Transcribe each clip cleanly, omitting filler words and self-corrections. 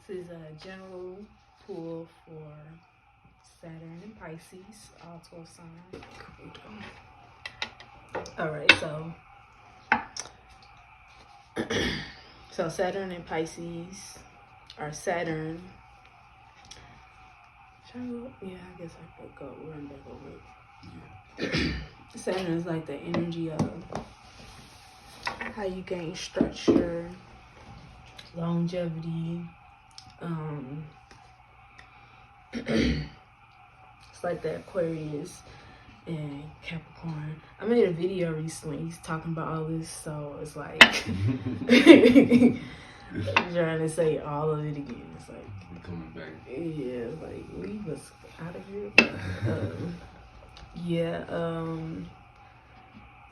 This is a general pull for Saturn and Pisces, all 12 signs. Alright, so Saturn and Pisces, or Saturn. Yeah, I guess I could go run back over it. Yeah. Saturn is like the energy of how you gain structure, longevity. It's like the Aquarius and Capricorn. I made a video recently talking about all this, so it's like trying to say all of it again. It's like we're coming back. Yeah, like leave us out of here. Yeah,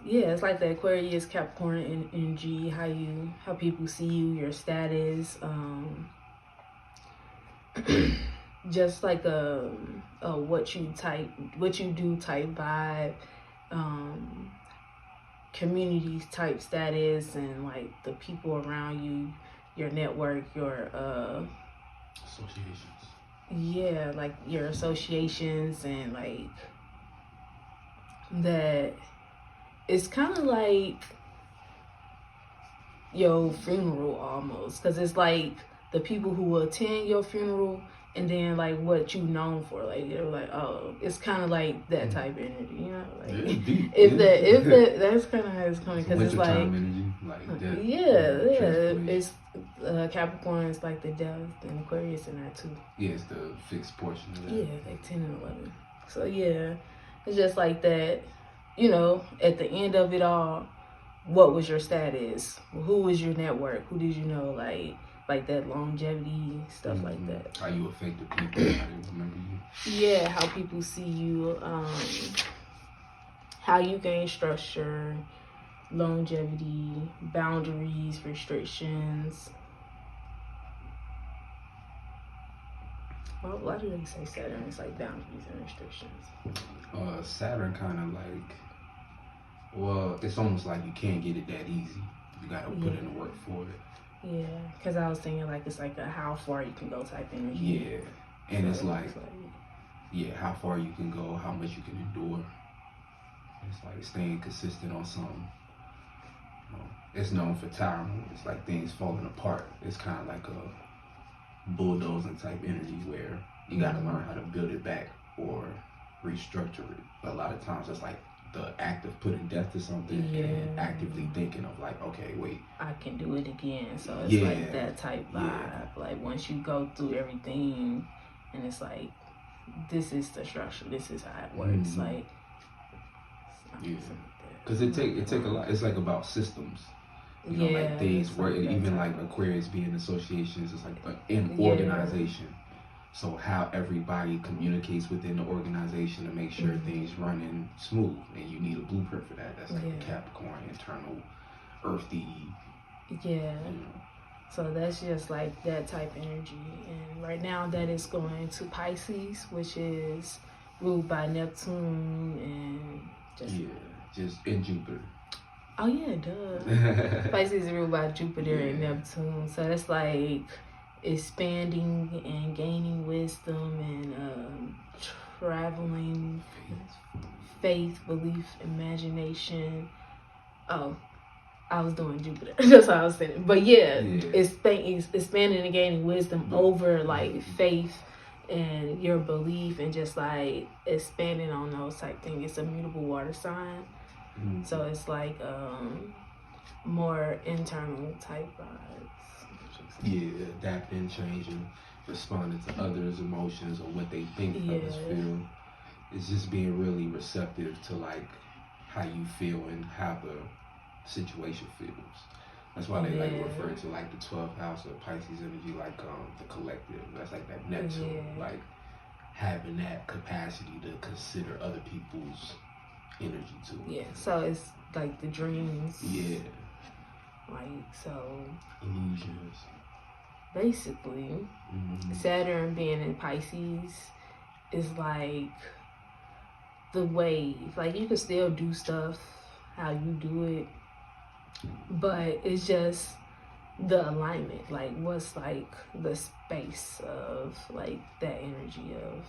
it's like the Aquarius, Capricorn energy. How people see you, your status. Just like a what you do type vibe, communities type status, and like the people around you, your network, your associations. Yeah, like your associations, and like that. It's kind of like your funeral almost, because it's like the people who will attend your funeral, and then like what you known for, like they're like, oh, it's kind of like that type of energy, you know, like if that's kind of how it's coming, because it's like energy, like death, it's Capricorn is like the death, and Aquarius in that too. Yeah, it's the fixed portion of that. Yeah, like 10 and 11. So yeah, it's just like that, you know. At the end of it all, what was your status? Who was your network? Who did you know? Like that longevity stuff, like that. How you affect the people, how they remember you. Yeah, how people see you, how you gain structure, longevity, boundaries, restrictions. Well, why do they say Saturn? It's like boundaries and restrictions. Saturn kind of like, well, it's almost like you can't get it that easy. You gotta put in the work for it. Yeah, because I was thinking like it's like a how far you can go type energy. Yeah, and so it's like, yeah, how far you can go, how much you can endure. It's like staying consistent on something. It's known for towering. It's like things falling apart. It's kind of like a bulldozing type energy where you got to learn how to build it back or restructure it. But a lot of times it's like the act of putting death to something and actively thinking of like, okay, wait, I can do it again. So it's like that type vibe. Like once you go through everything and it's like, this is the structure, this is how it works. Like, because it take a lot. It's like about systems. You know, like things work. Even like Aquarius being associations, it's like an organization. So how everybody communicates within the organization to make sure things running smooth, and you need a blueprint for that. That's like the Capricorn, internal, earthy. Yeah. You know. So that's just like that type of energy. And right now that is going to Pisces, which is ruled by Neptune and just in Jupiter. Oh yeah, duh. Pisces is ruled by Jupiter and Neptune. So that's like expanding and gaining wisdom and traveling, faith, belief, imagination. Oh, I was doing Jupiter. That's what I was saying. But expanding and gaining wisdom over like faith and your belief, and just like expanding on those type things. It's a mutable water sign. So it's like more internal type vibes. Yeah, adapting, changing, responding to others' emotions or what they think others feel. It's just being really receptive to like how you feel and how the situation feels. That's why they like refer to like the 12th house of Pisces energy, like the collective. That's like that Neptune, like having that capacity to consider other people's energy too. Yeah, so it's like the dreams. Yeah. Like, so illusions. Basically, Saturn being in Pisces is like the wave. Like you can still do stuff how you do it, but it's just the alignment, like what's like the space of like that energy of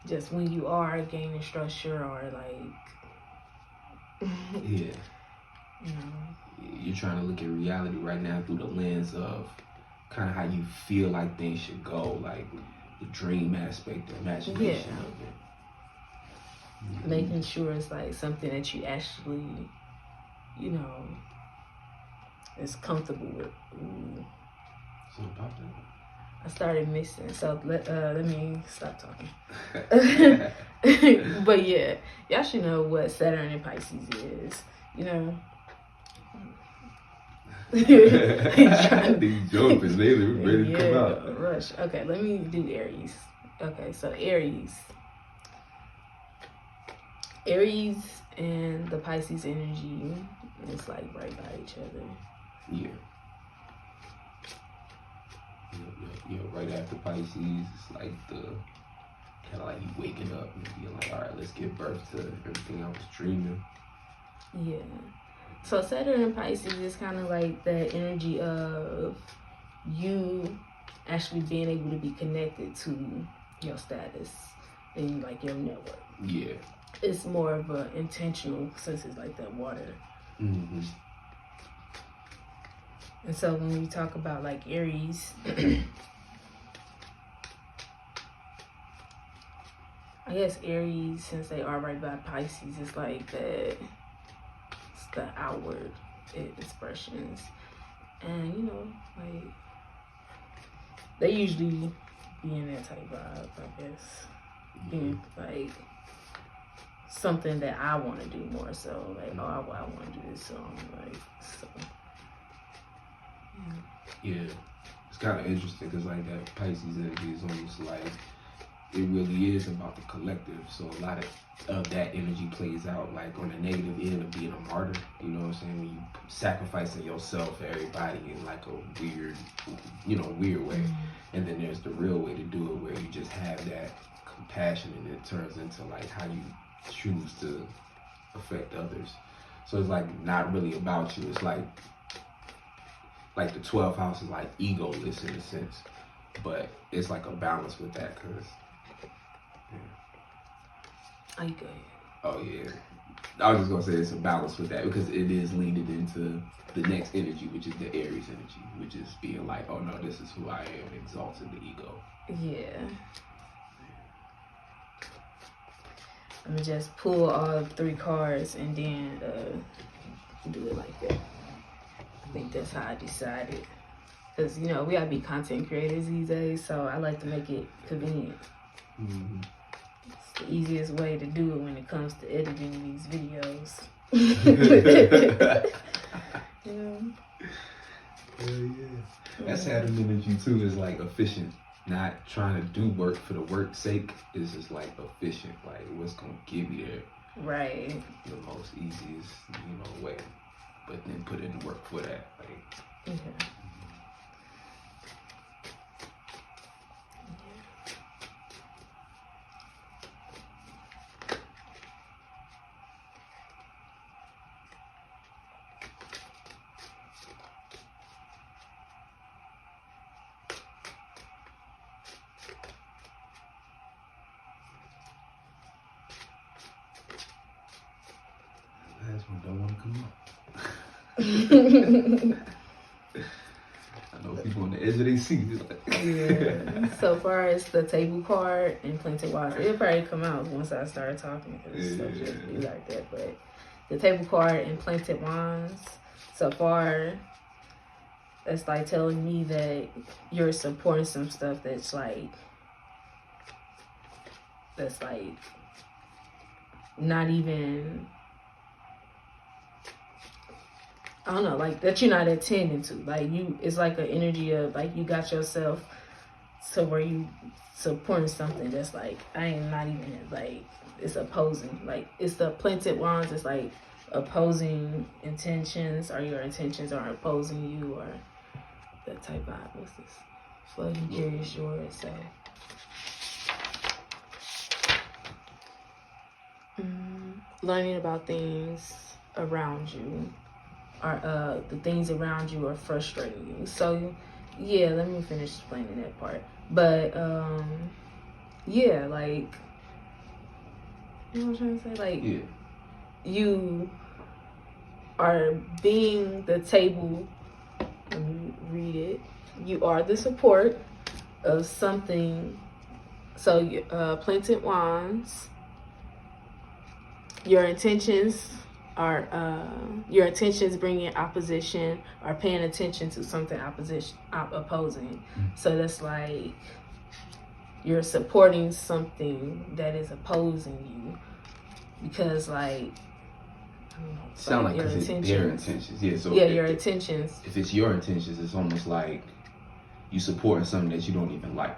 just when you are gaining structure or like Yeah. you know, You're trying to look at reality right now through the lens of kind of how you feel like things should go, like the dream aspect, the imagination of it. Mm-hmm. Making sure it's like something that you actually, you know, is comfortable with. Ooh. So about that. I started missing, so let me stop talking. But yeah, y'all should know what Saturn and Pisces is, you know. These jumpers, they ready to come out. Rush. Okay, let me do Aries. Okay, so Aries and the Pisces energy is like right by each other. Yeah. Yeah, right after Pisces, it's like the kind of like you waking up and being like, all right, let's give birth to everything I was dreaming. Yeah. So Saturn and Pisces is kind of like the energy of you actually being able to be connected to your status and like your network. Yeah. It's more of an intentional, since it's like that water. Mm-hmm. And so when we talk about like Aries, I guess Aries, since they are right by Pisces, it's like it's the outward expressions. And you know, like they usually be in that type vibe, I guess. Being like something that I want to do more so. Like, I want to do this song. Like, so. Yeah. It's kind of interesting because like that Pisces energy is almost like it really is about the collective. So a lot of that energy plays out like on the negative end of being a martyr. You know what I'm saying? When you sacrificing yourself for everybody in like a weird way. And then there's the real way to do it where you just have that compassion and it turns into like how you choose to affect others. So it's like not really about you. It's like the 12th house is like egoless in a sense, but it's like a balance with that because I go. Oh yeah, I was just gonna say it's a balance with that because it is leading into the next energy, which is the Aries energy, which is being like, oh no, this is who I am, exalting the ego. Yeah. I'm gonna just pull all 3 cards and then do it like that. I think that's how I decided. Because, you know, we gotta be content creators these days, so I like to make it convenient. Mm-hmm. It's the easiest way to do it when it comes to editing these videos. You know? Yeah. That Saturn energy too is like efficient. Not trying to do work for the work's sake. It's just like efficient. Like what's gonna get me there. Right. The most easiest, way. But then put in the work for that. Like yeah. Last one don't want to come up. I know people on the edge of their seat. Yeah. So far as the table card and Planted Wands, it'll probably come out once I start talking because stuff just be like that. But the table card and Planted Wands, so far, it's like telling me that you're supporting some stuff that's like not even, I don't know, like that you're not attending to. Like it's like an energy of like you got yourself to where you supporting something that's like, I am not even like, it's opposing. Like it's the Planted Wands, it's like opposing intentions, or your intentions are opposing you, or that type of vibe. What's this? Floating, curious, yours. So learning about things around you. are the things around you are frustrating you. So yeah, let me finish explaining that part. But yeah, like, you know what I'm trying to say? Like, yeah. You are being the table. Let me read it. You are the support of something. So, Planted Wands. Your intentions bringing opposition or paying attention to something opposing. So that's like you're supporting something that is opposing you, because like, I don't know, sound like your it's their intentions. Yeah, so yeah, your intentions. If it's your intentions, it's almost like you supporting something that you don't even like.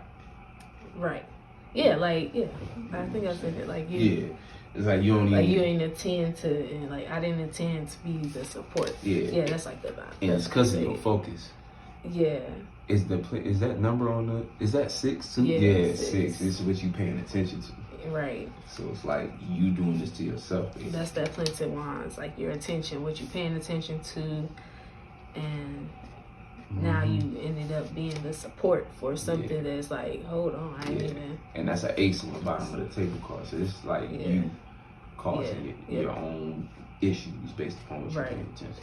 Right. Yeah, like, yeah. I think I said it. Like, you. Yeah. It's like you don't like even. You ain't intend to, and like I didn't intend to be the support. Yeah. Yeah, that's like the vibe. And it's because of your focus. Yeah. Is that number on the? Is that 6 too? Yeah, 6. This is what you paying attention to. Right. So it's like you doing this to yourself. Basically. That's that Planted Wands, like your attention, what you paying attention to, and now you ended up being the support for something that's like, hold on, I ain't even. And that's an ace on the bottom of the table card. So it's like you causing your own issues based upon what you're paying attention to.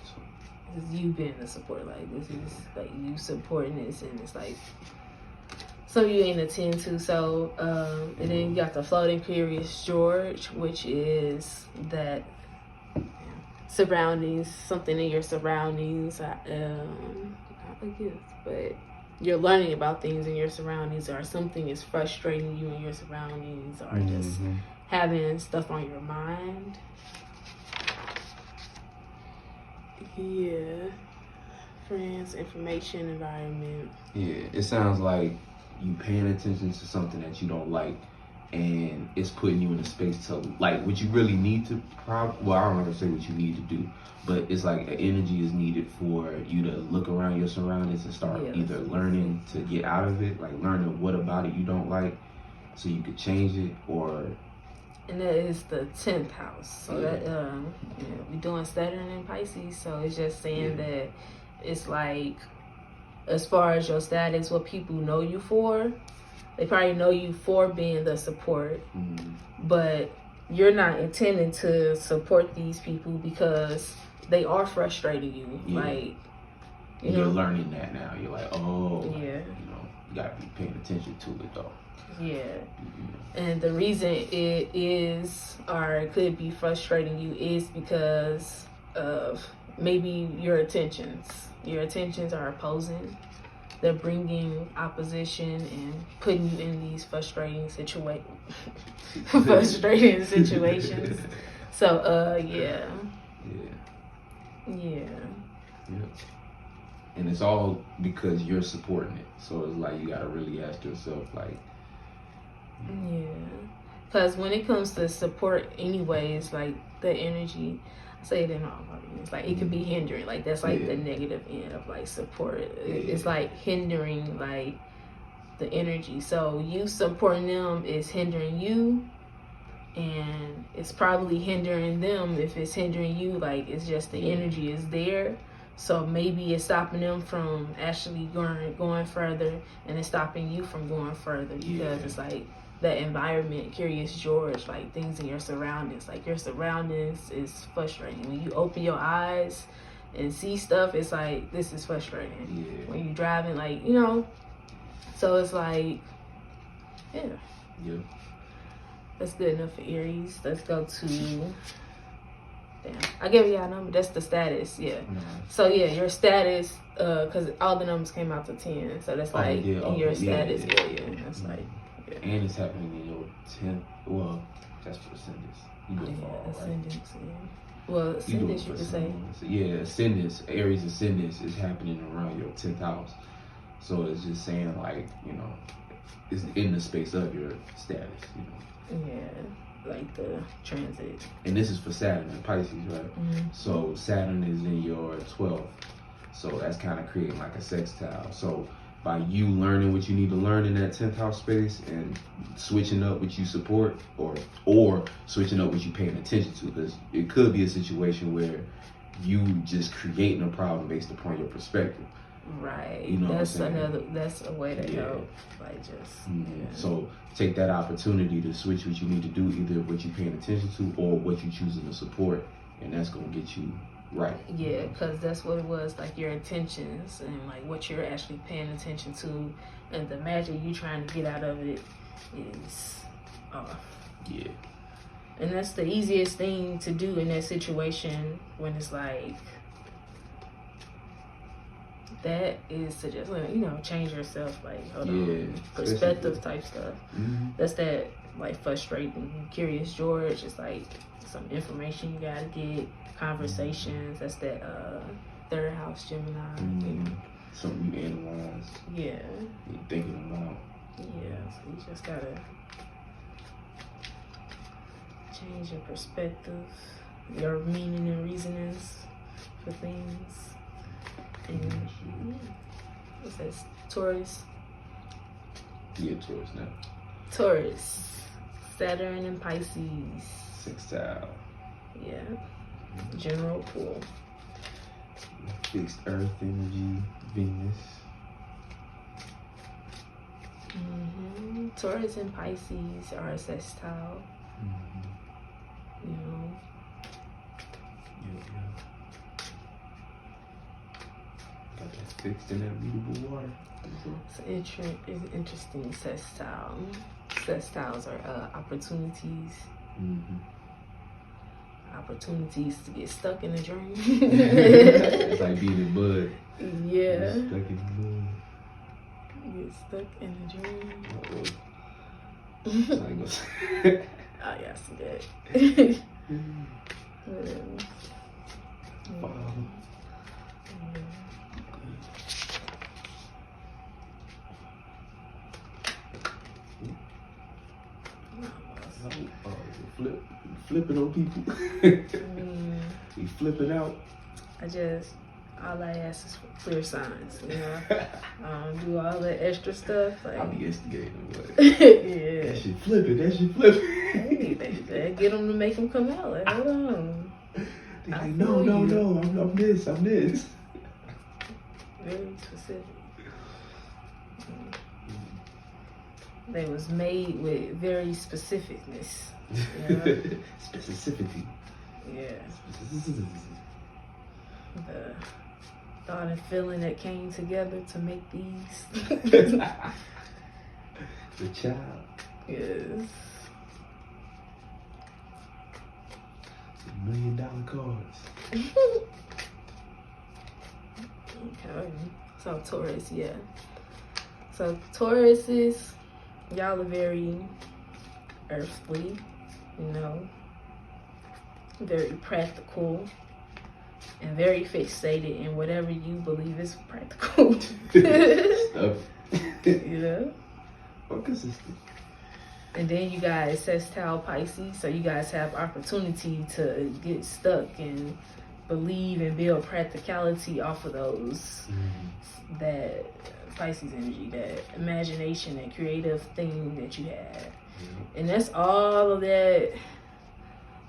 It's you being the support, like this is like you supporting this, and it's like so you ain't attend to. So and then you got the floating Curious George, which is that surroundings, something in your surroundings. Not a gift, but you're learning about things in your surroundings, or something is frustrating you in your surroundings, or just having stuff on your mind. Yeah. Friends, information, environment. Yeah, it sounds like you paying attention to something that you don't like, and it's putting you in a space to like what you really need to. Well, I don't know to say what you need to do, but it's like an energy is needed for you to look around your surroundings and start either learning to get out of it, like learning what about it you don't like, so you could change it, or. And that is the 10th house. So that we're doing Saturn in Pisces. So it's just saying that it's like, as far as your status, what people know you for, they probably know you for being the support, but you're not intending to support these people because they are frustrating you. Like, you're learning that now. You're like, you gotta be paying attention to it though. Yeah. And the reason it is, or it could be frustrating you, is because of maybe your intentions. Your intentions are opposing. They're bringing opposition and putting you in these frustrating situations. So, yeah. And it's all because you're supporting it. So it's like you gotta really ask yourself, like. Because when it comes to support, anyways, like the energy, I say it in all my readings, like it could be hindering. Like that's like the negative end of like support. It's like hindering like the energy. So you supporting them is hindering you, and it's probably hindering them. If it's hindering you, like it's just the energy is there. So maybe it's stopping them from actually going further, and it's stopping you from going further because it's like that environment, Curious George, like things in your surroundings. Like your surroundings is frustrating. When you open your eyes and see stuff, it's like, this is frustrating. When you're driving, like, so it's like, that's good enough for Aries. Let's go to... Damn. I gave y'all a number. That's the status. So your status, because all the numbers came out to 10. So that's like in your status area. That's like. And it's happening in your 10th. Well, that's for ascendants. You do fall, ascendants. Well, ascendants, you could say. Ascendants. Aries ascendants is happening around your 10th house. So it's just saying, like, it's in the space of your status. Like the transit. And this is for Saturn and Pisces, right? So Saturn is in your 12th. So that's kind of creating like a sextile. So by you learning what you need to learn in that 10th house space and switching up what you support, or switching up what you paying attention to, because it could be a situation where you just creating a problem based upon your perspective. Right. You know that's what I'm saying? that's a way to help. Like just So take that opportunity to switch what you need to do, either what you're paying attention to or what you're choosing to support, and that's gonna get you right. Yeah, because that's what it was, like your intentions and like what you're actually paying attention to, and the magic you trying to get out of it is off. Yeah. And that's the easiest thing to do in that situation when it's like that is to just, you know, change yourself, like hold on, perspective type stuff. That's that like frustrating, curious George. It's like some information you gotta get, conversations. That's that third house Gemini. You know? Something you analyze. Yeah. You're thinking about. Yeah. So you just gotta change your perspective, your meaning and reasonings for things. And it says Taurus. Yeah, Taurus now. Taurus, Saturn and Pisces. Sextile. Yeah. General pool. Fixed Earth energy, Venus. Taurus and Pisces are sextile. You know. Got that fixed in that beautiful water. It's interesting sextile. Sextiles are opportunities. Opportunities to get stuck in a dream. It's like being in bud. Yeah. Stuck in Get stuck in a dream. I ain't gonna say. Oh yeah, I see that. Flipping on people. We flipping out. All I ask is for clear signs, you know. I don't do all that extra stuff. Like, I'll be instigating. Yeah. That shit flipping. Hey, they get them to make them come out. Like, hold on. They're like, no, I'm this. Very specific. They was made with very specificness. You know? Specificity. Yeah. The thought and feeling that came together to make these. The child. Yes. $1 million cards. Okay. So Taurus, yeah. So Tauruses, y'all are very earthly, you know, very practical, and very fixated in whatever you believe is practical. Stuff. You know? Or consistent. And then you guys sextile Pisces, so you guys have opportunity to get stuck and believe and build practicality off of those, that Pisces energy, that imagination, that creative thing that you have. And that's all of that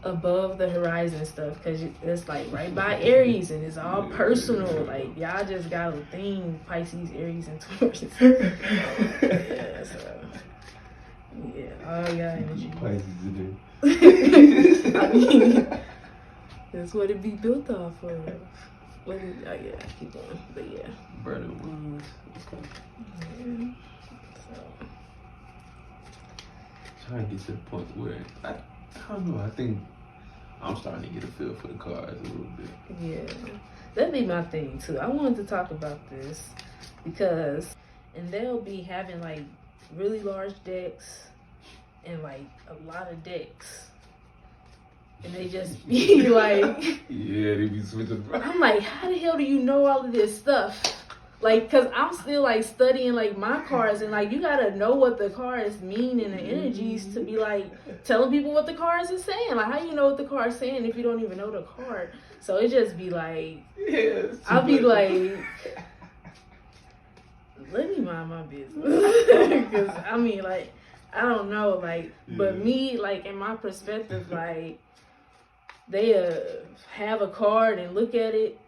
above the horizon stuff, because it's like right by Aries and it's all personal. Like y'all just got a thing, Pisces, Aries, and Taurus. Yeah, so yeah, all y'all energy. Pisces in there. I mean, that's what it be built off of. Yeah, keep going, but yeah. Brother Wounds. Yeah. So. Trying to get to the point where I don't know. I think I'm starting to get a feel for the cards a little bit. Yeah, that'd be my thing too. I wanted to talk about this because, and they'll be having like really large decks and like a lot of decks, and they just be like, yeah, they be switching. I'm like, how the hell do you know all of this stuff? Like, cause I'm still like studying like my cards, and like you gotta know what the cards mean and the energies to be like telling people what the cards are saying. Like, how you know what the card's saying if you don't even know the card? So it just be like, I'll be like, let me mind my business. Cause I mean, like, I don't know, like, but me, like in my perspective, like, they have a card and look at it.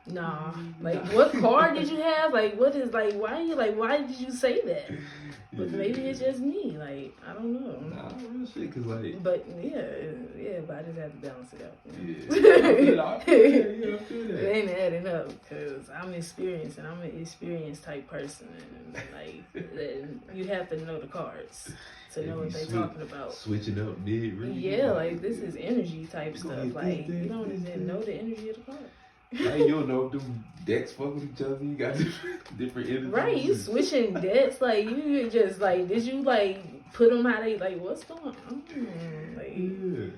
Nah, like what card did you have? Like what is like why did you say that? But maybe it's just me. Like I don't know. Nah, real shit. Cause like. But yeah. But I just have to balance it out. Yeah. I feel that. It ain't adding up because I'm experienced and I'm an experienced type person, and like you have to know the cards to know what they're talking about. Switching up mid. Really yeah, like this is energy type stuff. Like you don't even know the energy of the card. Like you don't know if them decks fuck with each other. You got different energies. Right, you switching decks. Like you just like, did you like put them how they like? What's going on? Like, yeah,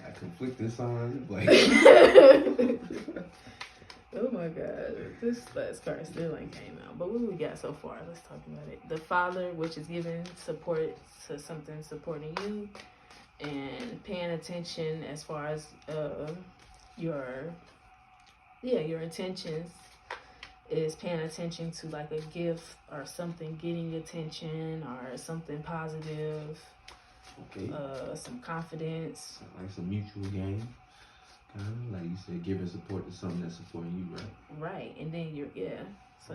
like conflicting signs. Like, oh my god, this last card still ain't came out. But what we got so far? Let's talk about it. The Father, which is giving support to something supporting you, and paying attention as far as your intentions is paying attention to like a gift or something getting attention or something positive. Okay. Some confidence. Like some mutual gain. Kind of like you said, giving support to something that's supporting you, right? Right, and then so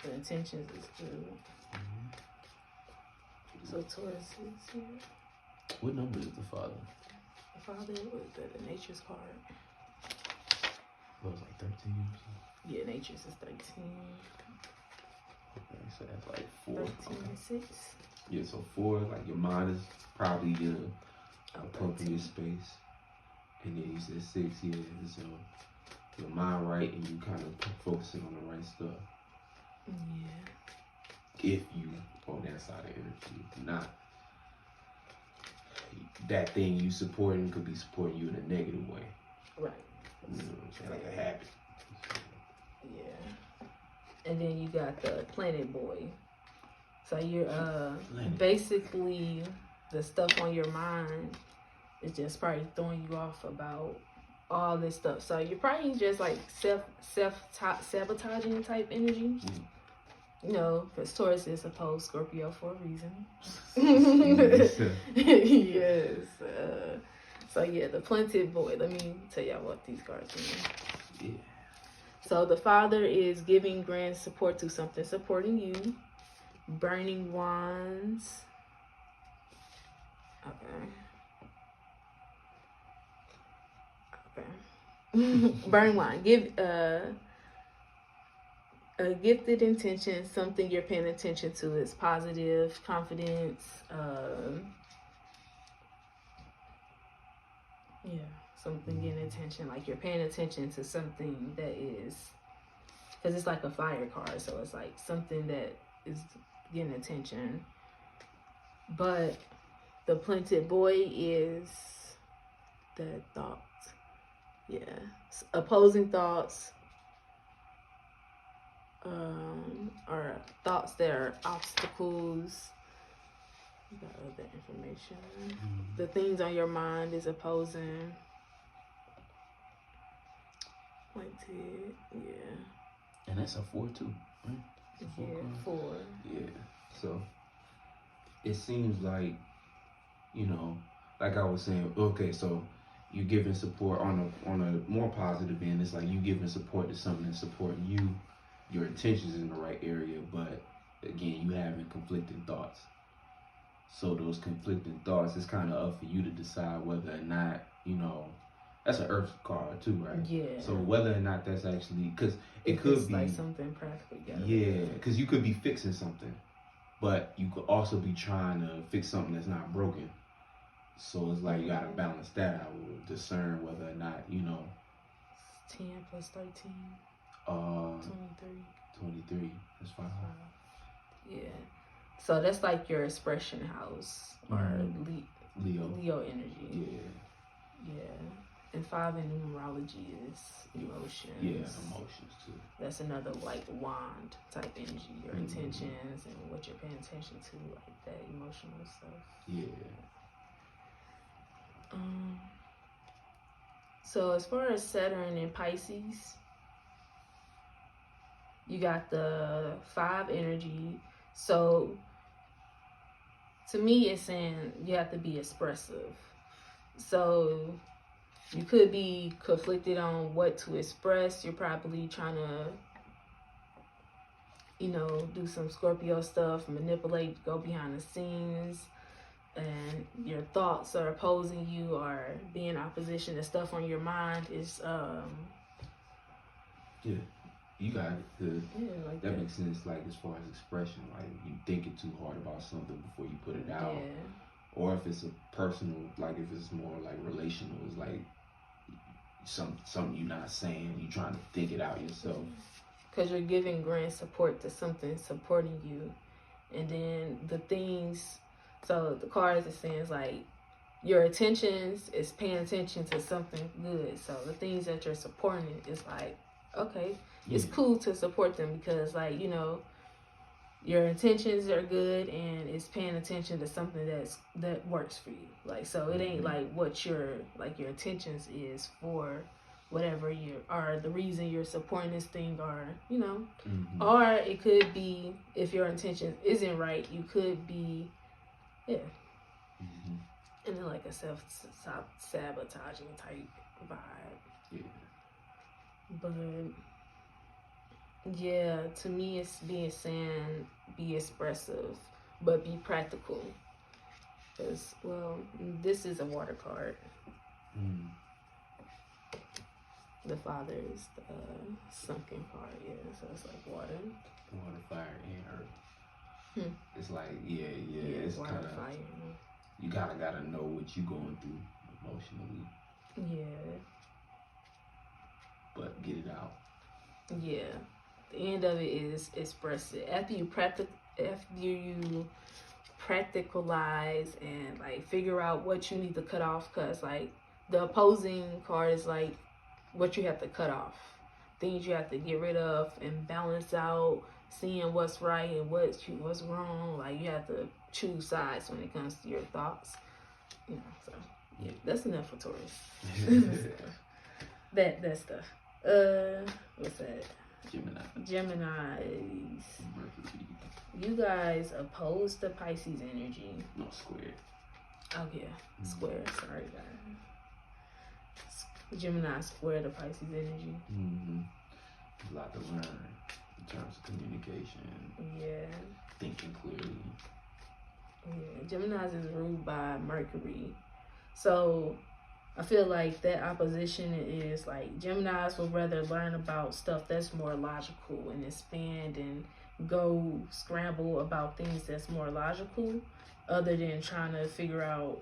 the intentions is good. Mm-hmm. So Taurus is here. What number is the Father? The Father was the Nature's card. What was like 13 or something? Yeah, Nature's is 13. Okay, so that's like 4. 13 and 6. Yeah, so 4, like your mind is probably appropriate space. And then you said 6, yeah, so your mind right and you kind of focusing on the right stuff. Yeah. If you on that side of energy. If not, that thing you supporting could be supporting you in a negative way. Right. You know what I'm saying? Like a habit. Yeah. And then you got the Planet Boy. So you're basically the stuff on your mind is just probably throwing you off about all this stuff. So you're probably just like self-sabotaging type energy. You know, because Taurus is opposed Scorpio for a reason. Yes. So yeah, the Planet Boy. Let me tell y'all what these cards mean. Yeah. So the Father is giving grand support to something supporting you. Burning Wands. Okay. Burning Wand. Give a gifted intention, something you're paying attention to is positive, confidence, something getting attention, like you're paying attention to something that is, because it's like a fire card, so it's like something that is getting attention. But the Planet Boy is the thoughts. Yeah. Opposing thoughts, or thoughts that are obstacles. You got other information. Mm-hmm. The things on your mind is opposing. Like that, yeah. And that's a 4 too, right? Yeah, 4. Yeah. So it seems like, you know, like I was saying, okay, so you're giving support on a more positive end. It's like you giving support to something that's supporting you. Your intentions in the right area, but again, you having conflicting thoughts. So those conflicting thoughts, it's kind of up for you to decide whether or not, you know, that's an Earth card too, right? Yeah. So whether or not that's actually, because it could be like something practical. Yeah, because you could be fixing something, but you could also be trying to fix something that's not broken. So it's like you gotta balance that out, discern whether or not, you know. 10 plus 13. 23. That's 5. Yeah. So that's like your expression house or Leo energy. Yeah. And 5 in numerology is emotions. Yeah, emotions too. That's another like wand type energy. Your intentions and what you're paying attention to, like that emotional stuff. Yeah. So as far as Saturn and Pisces, you got the 5 energy. So to me, it's saying you have to be expressive. So you could be conflicted on what to express. You're probably trying to, do some Scorpio stuff, manipulate, go behind the scenes, and your thoughts are opposing you or be in opposition to stuff on your mind is yeah, you got it. like that makes sense. Like as far as expression, like you thinking too hard about something before you put it out, or if it's a personal, like if it's more like relational, it's like something you're not saying, you trying to think it out yourself. Because you're giving grand support to something supporting you, and then the things. So the cards it says like your attentions is paying attention to something good. So the things that you're supporting is like, okay, it's cool to support them because like, your intentions are good and it's paying attention to something that works for you. Like, so it ain't like what your intentions is for whatever or the reason you're supporting this thing or, or it could be if your intention isn't right, you could be, and then like a self-sabotaging type vibe. But yeah, to me it's saying be expressive, but be practical. Because, well, this is a water card. The father is the sunken card, so it's like water. Water, fire, and earth. It's like, it's water, kind of, fire. You gotta know what you're going through emotionally. Yeah. But get it out. Yeah. The end of it is express it. After you practicalize and like figure out what you need to cut off, because like the opposing card is like what you have to cut off, things you have to get rid of and balance out, seeing what's right and what's wrong. Like you have to choose sides when it comes to your thoughts. So yeah, that's enough for Taurus. that stuff. What's that? Geminis. Mercury. You guys opposed to Pisces energy. No, square. Oh yeah, square. Sorry guys. Gemini square to Pisces energy. A lot to learn in terms of communication. Yeah. Thinking clearly. Yeah. Geminis is ruled by Mercury. So I feel like that opposition is like Geminis will rather learn about stuff that's more logical and expand and go scramble about things that's more logical, other than trying to figure out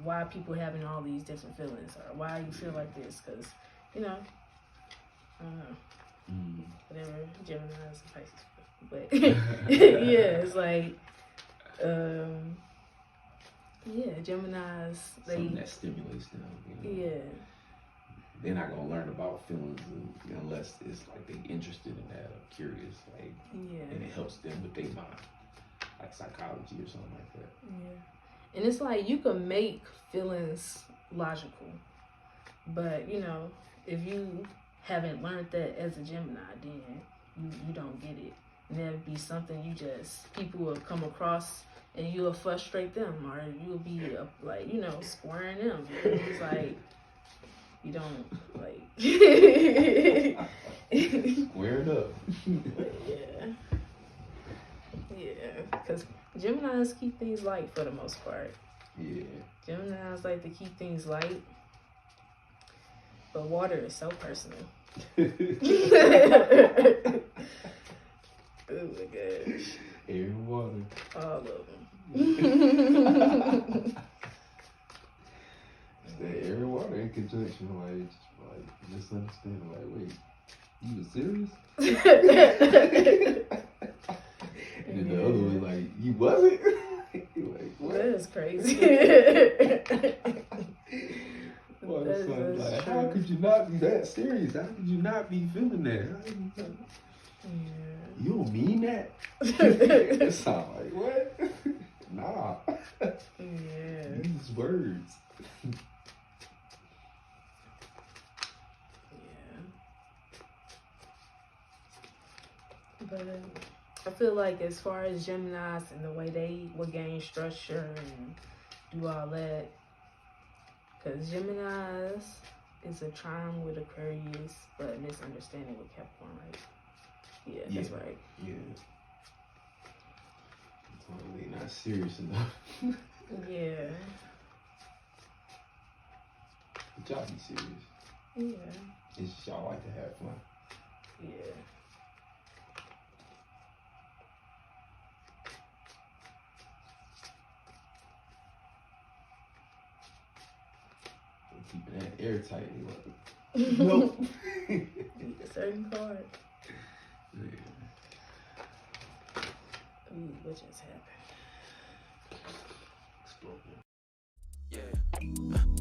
why people having all these different feelings or why you feel like this, because I don't know, whatever Geminis and Pisces, but yeah, it's like Geminis, something that stimulates them. They're not gonna learn about feelings unless it's like they interested in that or curious, like, and it helps them with their mind, like psychology or something like that. And it's like you can make feelings logical, but if you haven't learned that as a Gemini, then you don't get it. And that'll be something people will come across and you'll frustrate them, or you'll be squaring them. It's like you don't like square it up. Yeah, because Geminis keep things light for the most part. Yeah. Geminis like to keep things light, but water is so personal. Oh my gosh. Air and water. All of them. It's that air and water in conjunction, like just understand, like, wait, you was serious? And then the other one, like, you wasn't? Like, what? That is crazy. Well, like, how could you not be that serious? How could you not be feeling that? You don't mean that? It sound like, what? Nah. Use words. But I feel like as far as Geminis and the way they will gain structure and do all that, because Geminis It's a trine with Aquarius, but misunderstanding with Capricorn, right? Yeah, that's right. Yeah. Totally not serious enough. Yeah. But y'all be serious. Yeah. It's just y'all like to have fun. Yeah. Keeping that airtight. Nope. Need a certain card. Yeah. Ooh, what just happened? Yeah.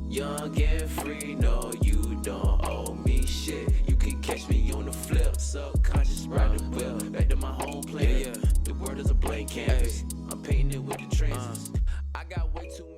Young and free, no, you don't owe me shit. You can catch me on the flip, subconscious ride the wheel. Back to my home planet. The world is a blank canvas. I'm painting it with the transits. I got way too